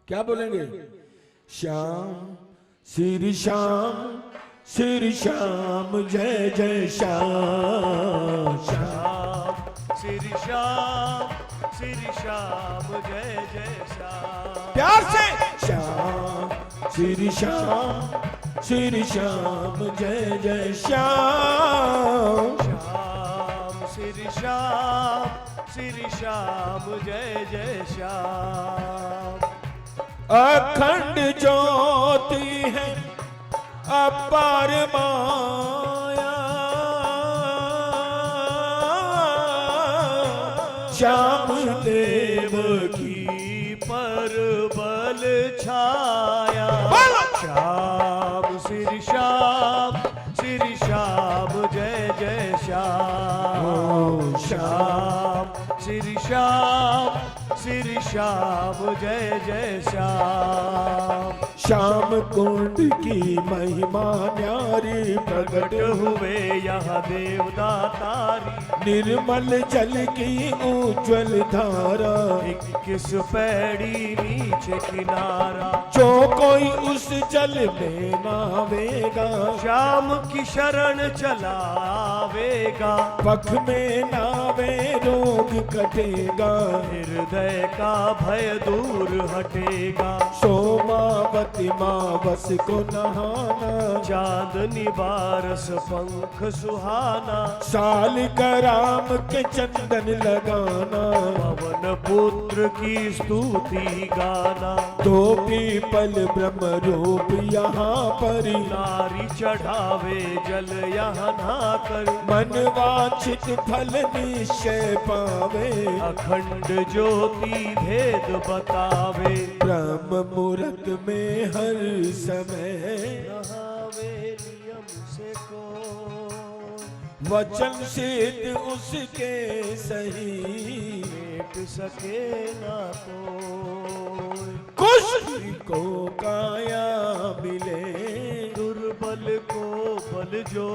क्या बोलेंगे? श्याम श्री श्याम श्री श्याम जय जय श्याम। श्याम श्री श्याम श्री श्याम जय जय श्याम। प्यार से श्याम श्री श्याम श्री श्याम जय जय श्याम। श्याम श्री श्याम श्री श्याम जय जय श्याम। अखंड ज्योति है अपार माया, श्याम देव की पर बल छाया। श्याम श्री श्याम श्री श्याम जय जय श्याम। श्याम श्री श्याम श्री श्याम जय जय श्याम। श्याम कुंड की महिमा न्यारी प्रकट हुए यहाँ देवदातारी। निर्मल जल की उज्ज्वल धारा, 21 पैड़ी नीचे किनारा। जो कोई उस जल में नावेगा, श्याम की शरण चलावेगा। पख में नावे रोग कटेगा, हृदय का भय दूर हटेगा। सोमावती माँ बस को नहाना, चांदनी बारस पंख सुहाना। साल कराम के चंदन लगाना, पवन पुत्र की स्तुति गाना। दो पीपल ब्रह्म रूप यहाँ पर, नारी चढ़ावे जल यहाँ नहाकर। मन वांछित फल निश्चय पावे, अखंड ज्योति भेद बतावे। ब्रह्म मुहूर्त में हर समय नहावे नियम से को। वचन सिद्ध उसके सही, मेट सके ना कोई। कुछ को काया मिले, दुर्बल को बल जो।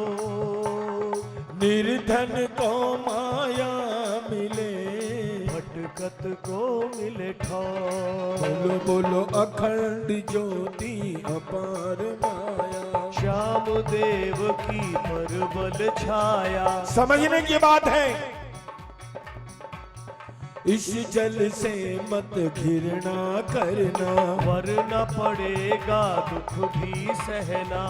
निर्धन को माया मिले, भटकत को मिले ठौर। बोलो बोलो अखंड ज्योति अपार माया। श्याम देव की परबल छाया। समझने की बात है, इस जल से मत घृणा करना, वरना पड़ेगा दुख भी सहना।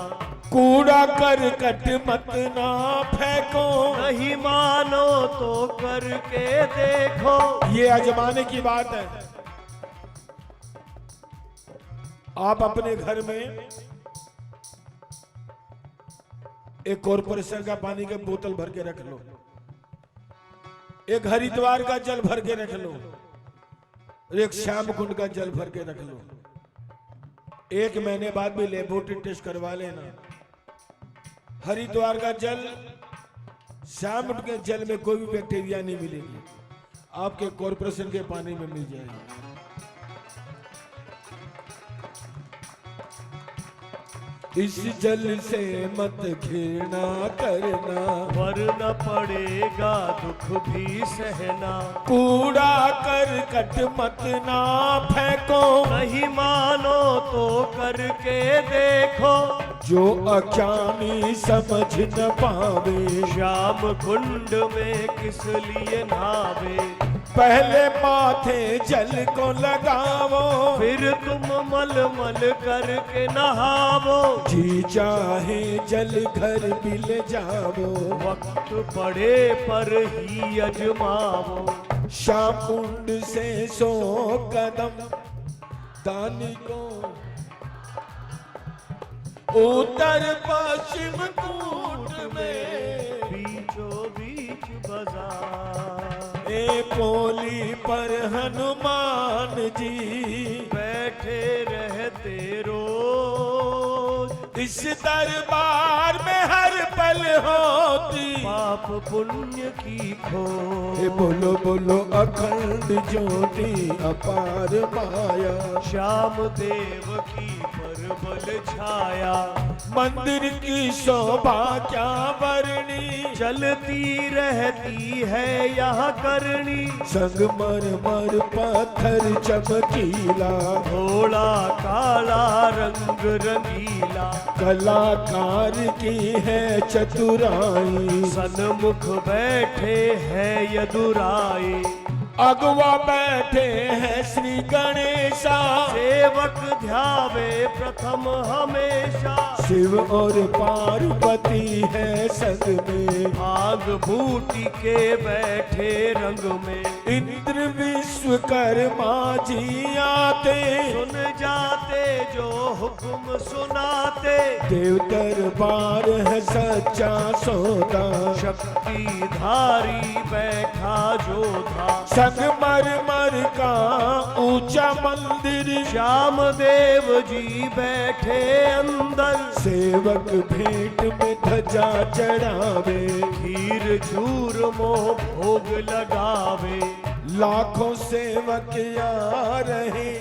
कूड़ा करकट मत ना फेंको, नहीं मानो तो करके देखो। ये आजमाने की बात है। आप अपने घर में एक कॉर्पोरेशन का पानी का बोतल भर के रख लो, एक हरिद्वार का जल भर के रख लो, और एक श्याम कुंड का जल भर के रख लो। 1 महीने बाद भी लेबोरेटरी टेस्ट करवा लेना। हरिद्वार का जल, श्याम कुंड के जल में कोई भी बैक्टीरिया नहीं मिलेगी, आपके कॉर्पोरेशन के पानी में मिल जाएगी। इस जल से मत घृणा करना, वरना पड़ेगा दुख भी सहना। कूड़ा करकट मत ना फेंको, नहीं मानो तो करके देखो। जो अज्ञानी समझ न पावे, श्याम कुंड में किस लिए नहावे। पहले माथे जल को लगावो, फिर तुम मल मल करके नहावो। जी चाहे जल घर भी ले जावो, वक्त पड़े पर ही अजमावो। श्याम कुंड से 100 कदम दानी को, उत्तर पश्चिम कूट में बीचों बीच बाजार। ए पोली पर हनुमान जी बैठे रहते रोज। इस दरबार में हर पल होती पाप पुण्य की खो। हे बोलो बोलो अखंड ज्योति अपार माया। श्याम देव की परबल छाया। मंदिर की शोभा क्या वर्णी, चलती रहती है यहाँ करनी। संगमरमर पत्थर चमकीला, घोड़ा काला रंग रंगीला। कलाकार की है चतुराई। सन्मुख बैठे हैं यदुराई। अगवा बैठे हैं श्री गणेशा। सेवक ध्यावे प्रथम हमेशा। शिव और पार्वती है संग में, आग बूटी के बैठे रंग में। इंद्र विश्वकर्मा जी आते, सुन जाते जो हुक्म सुनाते। देव दरबार है सच्चा सौदा। शक्तिधारी बैठा जो था। संगमरमर का ऊंचा मंदिर, श्याम देव जी बैठे अंदर। सेवक भेंट में ध्वजा चढ़ावे, खीर झूर मोह भोग लगावे। लाखों सेवक आ रहे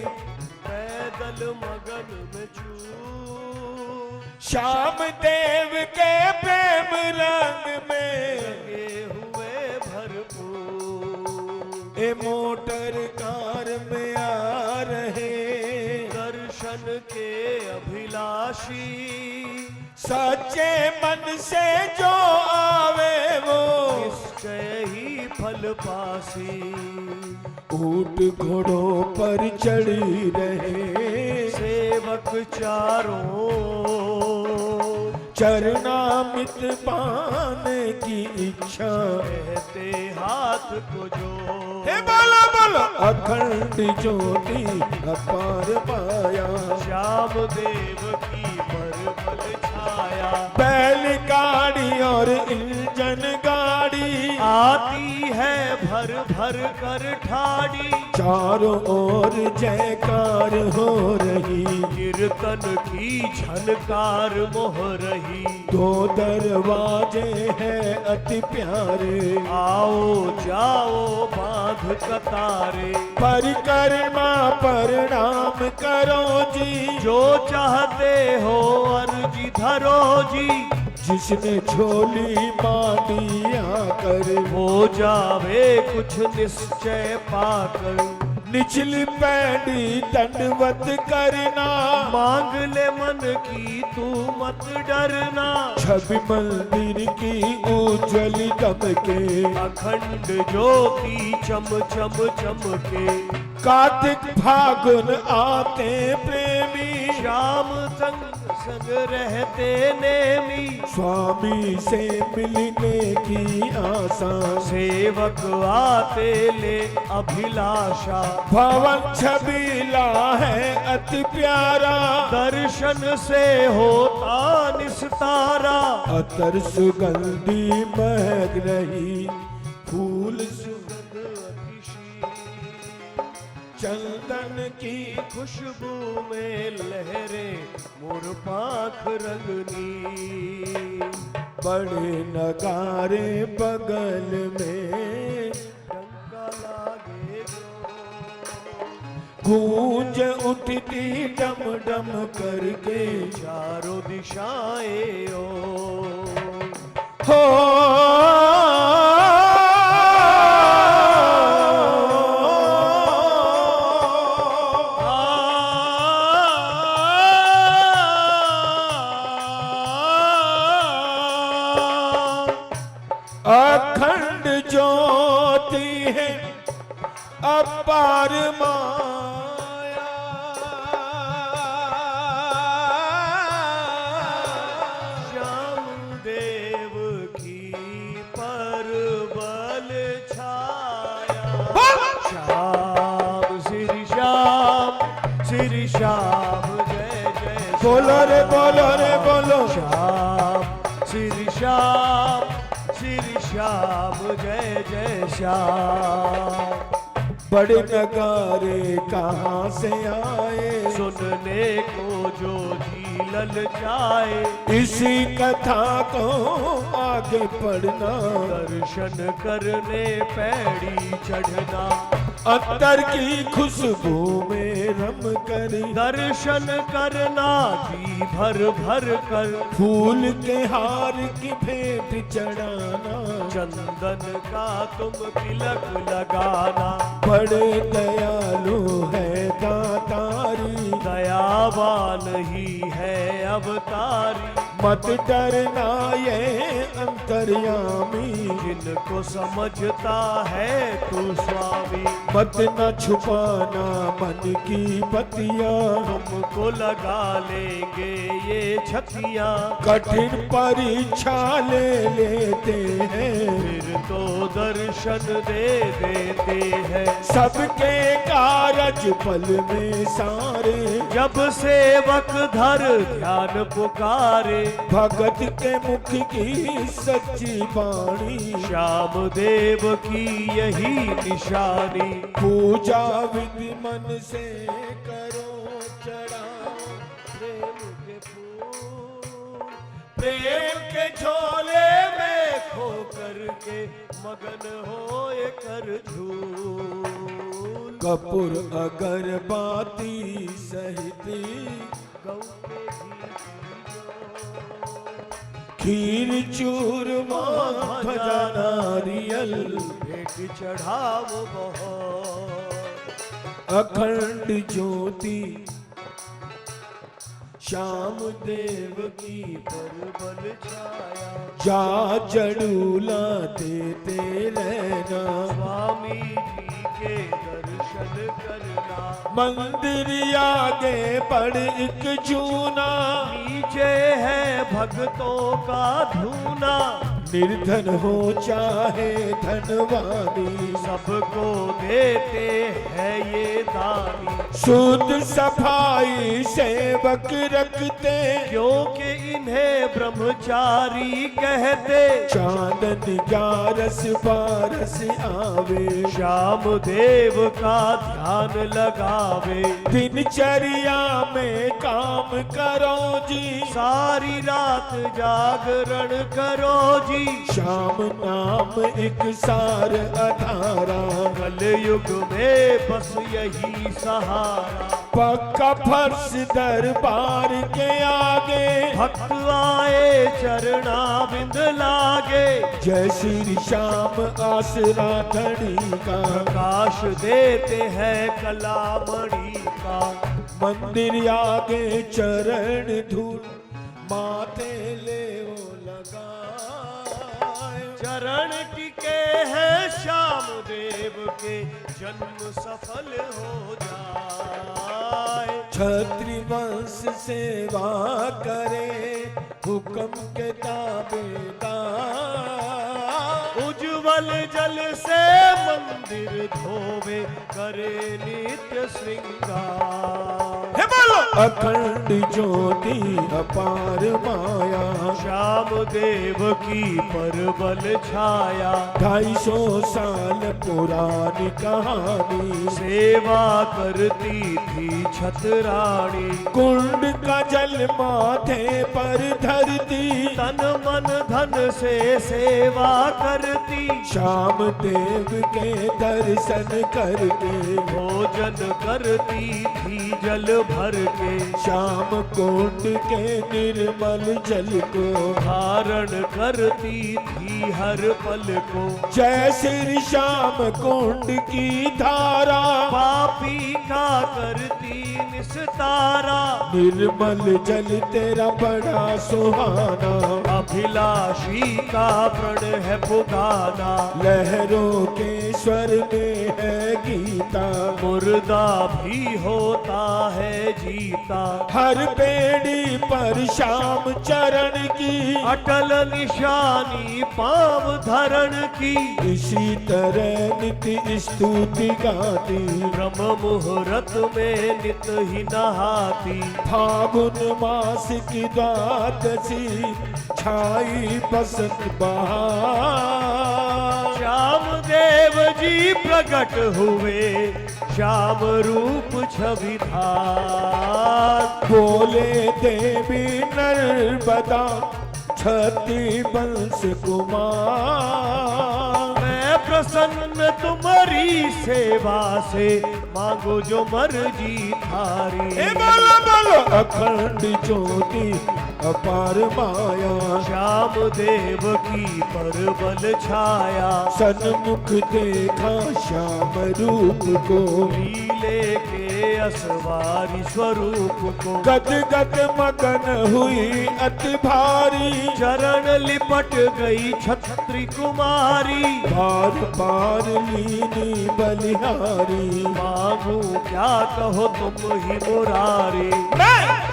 पैदल मगन में चूर। श्याम देव के प्रेम रंग में लगे हुए भरपूर। ए मोटर कार में आ रहे दर्शन के अभिलाषी। सच्चे मन से जो आवे वो निश्चय ही फल पासी। ऊंट घोड़ों पर चढ़ी रहे सेवक चारों चरणामृत पाने की इच्छा। कहते हाथ को जो। हे बोलो बोलो अखंड ज्योति अपार पाया। श्याम देव की परबल छाया। बैल गाड़ी और इंजन गाड़ी आती है भर भर कर ठाड़ी। चारों ओर जयकार हो रही, कीर्तन की झनकार मोह रही। दो दरवाजे हैं अति प्यारे, आओ जाओ बांध कतारे। परिक्रमा प्रणाम करो जी, जो चाहते हो अर्जी धरो जी। जिसने झोली मांडी आकर हो जावे कुछ निश्चय पाकर। निचली पैडी दंडवत करना। मांग ले मन की तू मत डरना। छवि मंदिर की उज्जवल दमके, अखंड ज्योति चम चम चमके। कार्तिक फागुन आते प्रेमी, श्याम संग संग रहते नेमी। स्वामी से मिलने की आशा, सेवक आते ले अभिलाषा। भवन छबीला है अति प्यारा, दर्शन से होता निस्तारा। अतर सुगंधी महक रही, फूल सुगंध चंदन की खुशबू में लहरे मोर पाख रंगनी। बड़े नगारे बगल में डंका लागे गूंज उठती डम डम करके। चारों दिशाएं ओ हो अखंड ज्योति है अपार माया। श्याम देव की परबल छाया। श्याम श्री श्याम श्री श्याम जय जय। बोलो रे बोलो रे बोलो। श्याम श्री श्याम श्री श्याम जय जय श्याम। बड़े नगारे कहाँ से आए, सुनने को जो जी ललचाए, इसी कथा को आगे पढ़ना, दर्शन करने पैड़ी चढ़ना, अत्तर की खुशबू में रम कर, दर्शन करना जी भर भर कर, फूल के हार की भेंट चढ़ाना, चंदन का तुम तिलक लगाना। बड़े दयालु है दातारी, दयावान ही है अवतारी, मत डरना ये अंतर्यामी, जिनको समझता है तू स्वामी। मत न छुपाना मन की बतिया, तुमको लगा लेंगे ये छतियाँ, कठिन परीक्षा ले लेते हैं, फिर तो दर्शन दे देते हैं। सबके कारज पल में सारे, जब सेवक धर ध्यान पुकारे, भगत के मुख की सच्ची वाणी, श्याम देव की यही निशानी। पूजा विधि मन से करो चढ़ाओ, प्रेम के फूल प्रेम के झोले में खो करके मगन होए कर झूल। कपूर अगरबाती सहित, गौ के घी खीर चूरमा भजा नारियल, भेंट चढ़ाओ बहुत, अखंड ज्योति श्याम देव की परबल छाया। जा जड़ूला देते रहना, स्वामी जी के दर्शन करना। मंदिर आगे पड़ एक जूना, नीचे है भक्तों का धूना, निर्धन हो चाहे धनवानी, सबको देते हैं ये दानी। शुद्ध सफाई सेवक रखते, क्योंकि इन्हें ब्रह्मचारी कहते। चांदन ग्यारस बारस आवे, श्याम देव का ध्यान लगावे, दिनचर्या में काम करो जी, सारी रात जागरण करो जी। श्याम नाम एक सार अधारा, कलयुग में बस यही सहारा। पक्का फर्श दरबार के आगे, भक्त आए चरना बिंद लागे, जय श्री श्याम आसरा धड़ी का, प्रकाश देते हैं कलामणि का। मंदिर आगे चरण धूल माथे ले लगा, चरण टिके हैं श्याम देव के, जन्म सफल हो जाए। छत्री वंश सेवा करे, हुक्म के ताबेदार, उज्जवल जल से मंदिर धोवे, करे नित्य श्रृंगार। हे बोलो अखंड ज्योति अपार माया, श्याम देव की परबल छाया। 250 साल पुरानी कहानी, सेवा करती थी छतरानी, कुंड का जल माथे पर धरती, तन मन धन से सेवा करती। श्याम देव के दर्शन करके, भोजन करती थी जल भर के, श्याम कुंड के निर्मल जल को, धारण करती थी हर पल को। जय श्री श्याम कुंड की धारा, पापी का करती निस्तारा, निर्मल जल तेरा बड़ा सुहाना, अभिलाषी का प्रण है पुगाना। लहरों के स्वर में है गीता, मुर्दा भी होता है जीता। हर पेड़ी पर श्याम चरण की, अटल निशानी पाव धरण की। इसी तरह नित्य स्तुति गाती, ब्रह्म मुहूर्त में नित ही नहाती। फागुन मास की द्वादशी, छाई बसंत बहार, श्याम देव जी प्रकट हुए, श्याम रूप छवि धार। बोले देवी नर्मदा छठी बंश कुमार। मैं प्रसन्न तुम्हारी सेवा से, मांगो जो मर्जी थारी। बोलो बोलो अखंड ज्योति अपार माया। श्याम देव की परबल छाया। सन्मुख देखा श्याम रूप को, लीले के असवारी स्वरूप को। गद गद मगन हुई अति भारी। चरण लिपट गई छत्री कुमारी। पार पार लीनी बलिहारी। मांगू क्या कहो तुम ही मुरारी।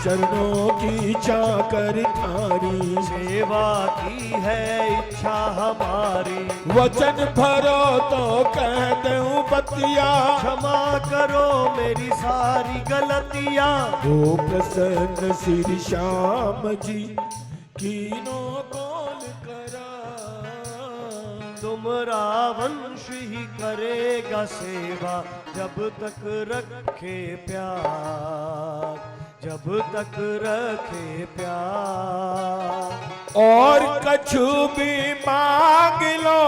चरणों की चाकर थारी। सेवा की है इच्छा हमारी। वचन भरो तो कह दूं बतिया। क्षमा करो मेरी सारी गलतियां। हो प्रसन्न श्री श्याम जी कीनो कोल करा। तुमरा वंश ही करेगा सेवा, जब तक रखे प्यार, जब तक रखे प्यार। और कछु भी मांग लो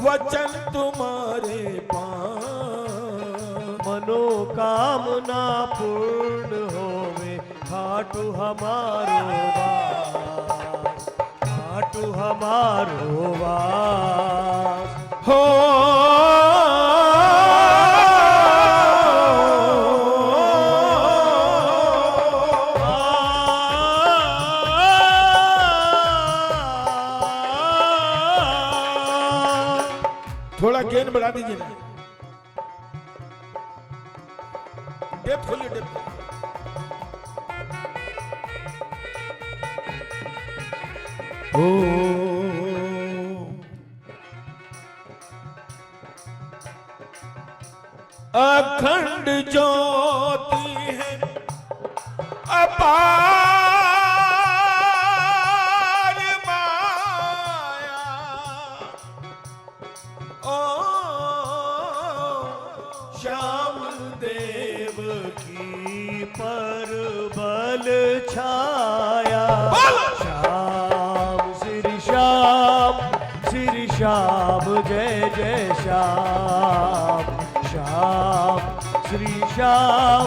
वचन तुम्हारे पास। मनोकामना पूर्ण होवे, खाटू हमारो वास, खाटू हमारो वास। हो थोड़ा गेन बढ़ा दीजिए ना। डेप्थ खोलिए, डेप्थ। ओ अखंड ज्योति है अपार माया। ओ श्याम देव की परबल छाया। श्याम श्री श्याम, श्री श्याम जय जय श्याम। श्याम श्री श्याम,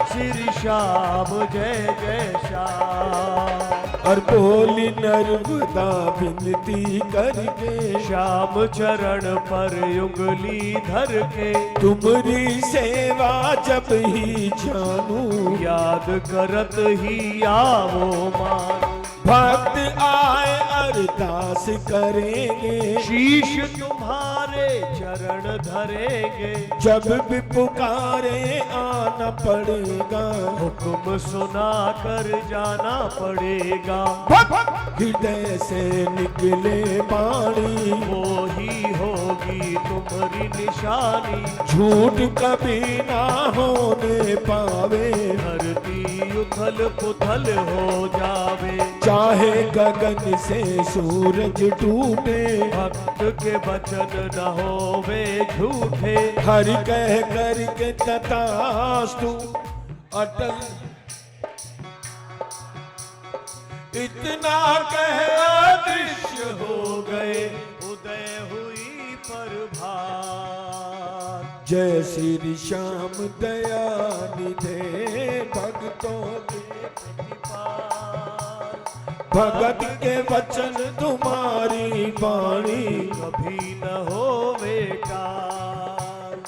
श्री श्याम जय जय श्याम। और बोली नर्मदा विनती करके, श्याम चरण पर उंगली धर के। तुम्हारी सेवा जब ही जानू, याद करत ही आवो मान। भक्त आए अरदास करेंगे, शीश तुम्हारे चरण धरेंगे। जब भी पुकारे आना पड़ेगा। हुक्म सुना कर जाना पड़ेगा। हृदय से निकले बाणी, वो ही होगी तुम्हारी निशानी। झूठ कभी ना होने पावे, धरती उथल पुथल हो जावे। चाहे गगन से सूरज टूटे, भक्त के वचन न होवे झूठे। हरि कह करके तथास्तु अटल। इतना कह अदृश्य हो गए, उदय हुई प्रभात। जय श्री श्याम दया निधे भक्तों के प्रतिपाल। भगत के वचन तुम्हारी वाणी, कभी न होवे काल।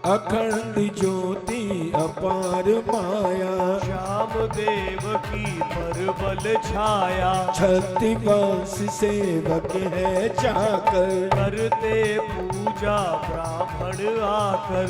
अखंड ज्योति अपार माया। श्याम देव की परबल छाया। छठी वंश सेवक है चाकर, करते पूजा ब्राह्मण आकर।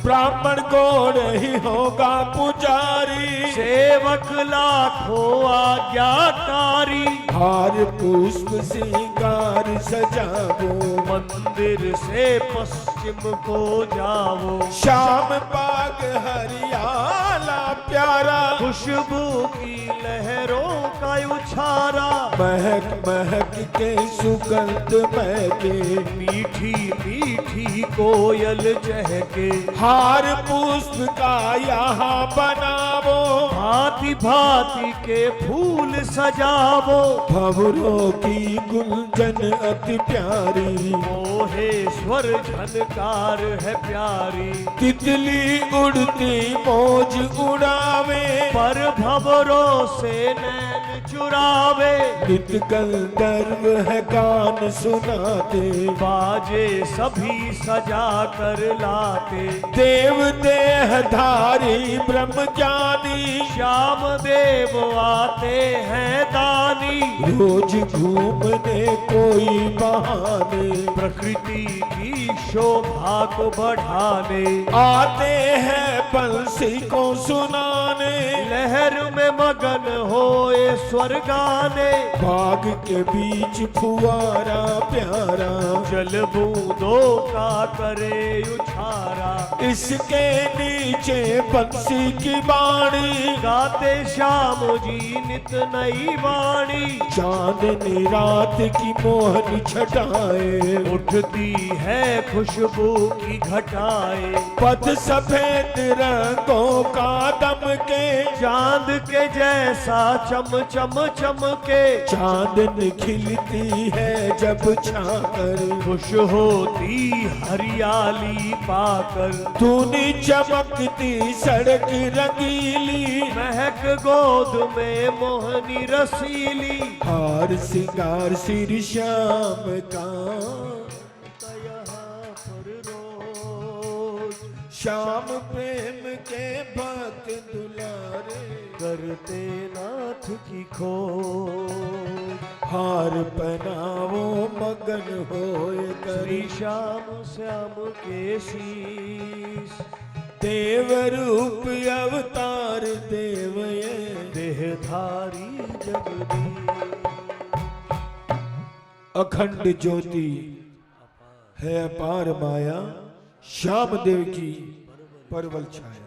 ब्राह्मण गौड़ ही होगा पुजारी। सेवक लाखों आज्ञाकारी। हार पुष्प श्रृंगार सजावो, मंदिर से पश्चिम को जाओ, श्याम बाग हरियाला प्यारा, खुशबू की लहरों का उछारा, महक महक के सुगंध महके, मीठी मीठी कोयल चहके, हार पुष्प का यहाँ बनावो, भांति भांति के फूल सजावो, भंवरों की गुंजन अति प्यारी, मोहेश्वर झनकार है प्यारी, तितली उड़ती मौज उड़ावे, पर भंवरों से नैन चुरावे, नित गंधर्व है गान सुनाते, बाजे सभी सजा कर लाते, देव देहधारी ब्रह्म ज्ञानी, श्याम देव आते हैं दानी, रोज घूमने कोई बहाने, प्रकृति की शोभा को बढ़ाने, आते हैं बंसी को सुनाने, लहर में मगन होए स्वर गाने, बाग के बीच फुआरा प्यारा, जल बूंदों का करे उछारा, इसके नीचे बंसी की बाणी, गाते श्याम जी नित नई वाणी, चांदनी रात की मोहन छटाए, उठती है खुशबू की घटाए, पथ सफेद रंगों का दमके, चांद के जैसा चम चम चमके, चांदनी खिलती है जब छाकर, खुश होती हरियाली पाकर, तूने चमकती सड़क रंगीली, महक गोद में मोहनी रसीली, हार सिंगार श्री श्याम का, यहाँ पर रोज श्याम प्रेम के भक्त दुलारे, करते नाथ की खोज, हार पहनावो मगन होए श्री करी, श्याम श्याम के शीश, देव रूप अवतार देव ये, देहधारी जगदीश, अखंड ज्योति है अपार माया, श्याम देव की परवल छाया।